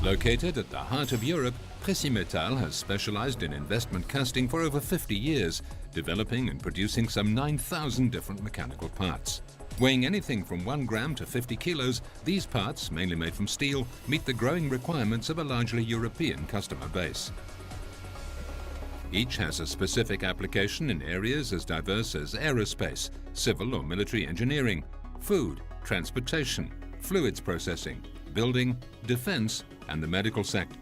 Located at the heart of Europe, Precimetal has specialized in investment casting for over 50 years, developing and producing some 9,000 different mechanical parts. Weighing anything from 1 gram to 50 kilos, these parts, mainly made from steel, meet the growing requirements of a largely European customer base. Each has a specific application in areas as diverse as aerospace, civil or military engineering, food, transportation, fluids processing, building, defense, and the medical sector.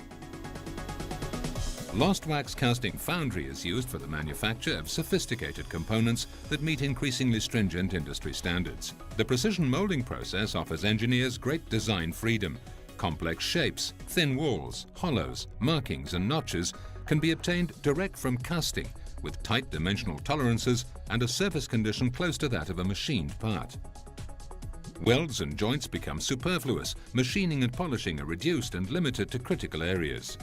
Lost wax casting foundry is used for the manufacture of sophisticated components that meet increasingly stringent industry standards. The precision molding process offers engineers great design freedom. Complex shapes, thin walls, hollows, markings and notches can be obtained direct from casting with tight dimensional tolerances and a surface condition close to that of a machined part. Welds and joints become superfluous, machining and polishing are reduced and limited to critical areas.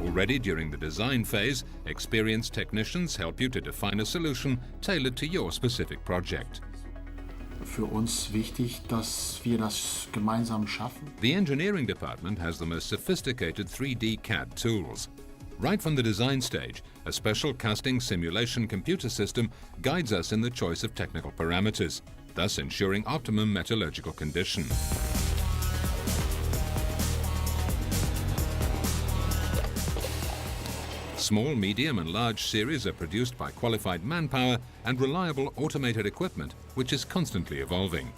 Already during the design phase, experienced technicians help you to define a solution tailored to your specific project. Für uns wichtig, dass wir das gemeinsam schaffen. The engineering department has the most sophisticated 3D CAD tools. Right from the design stage, a special casting simulation computer system guides us in the choice of technical parameters, thus ensuring optimum metallurgical condition. Small, medium and large series are produced by qualified manpower and reliable automated equipment, which is constantly evolving.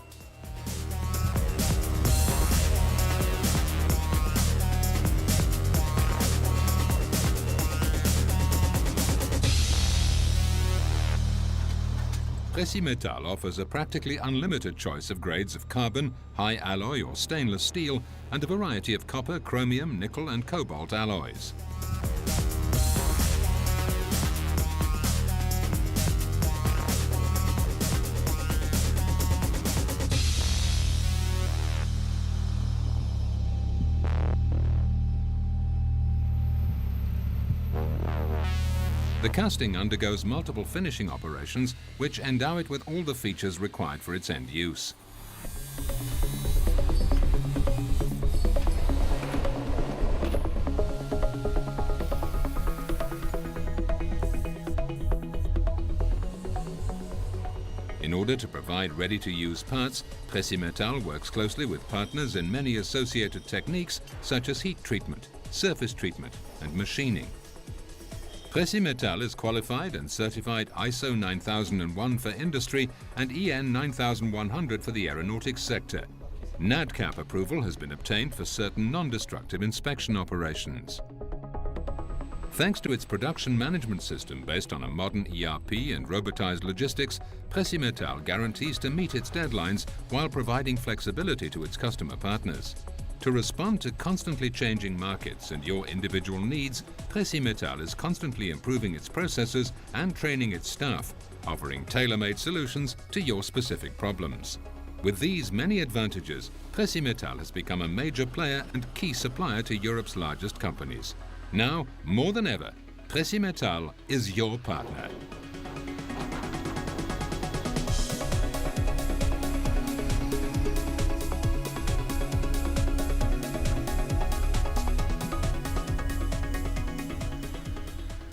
Precimetal offers a practically unlimited choice of grades of carbon, high alloy or stainless steel, and a variety of copper, chromium, nickel and cobalt alloys. The casting undergoes multiple finishing operations which endow it with all the features required for its end use. In order to provide ready-to-use parts, Precimetal works closely with partners in many associated techniques such as heat treatment, surface treatment and machining. Precimetal is qualified and certified ISO 9001 for industry and EN 9100 for the aeronautics sector. NADCAP approval has been obtained for certain non-destructive inspection operations. Thanks to its production management system based on a modern ERP and robotized logistics, Precimetal guarantees to meet its deadlines while providing flexibility to its customer partners. To respond to constantly changing markets and your individual needs, Precimetal is constantly improving its processes and training its staff, offering tailor-made solutions to your specific problems. With these many advantages, Precimetal has become a major player and key supplier to Europe's largest companies. Now, more than ever, Precimetal is your partner.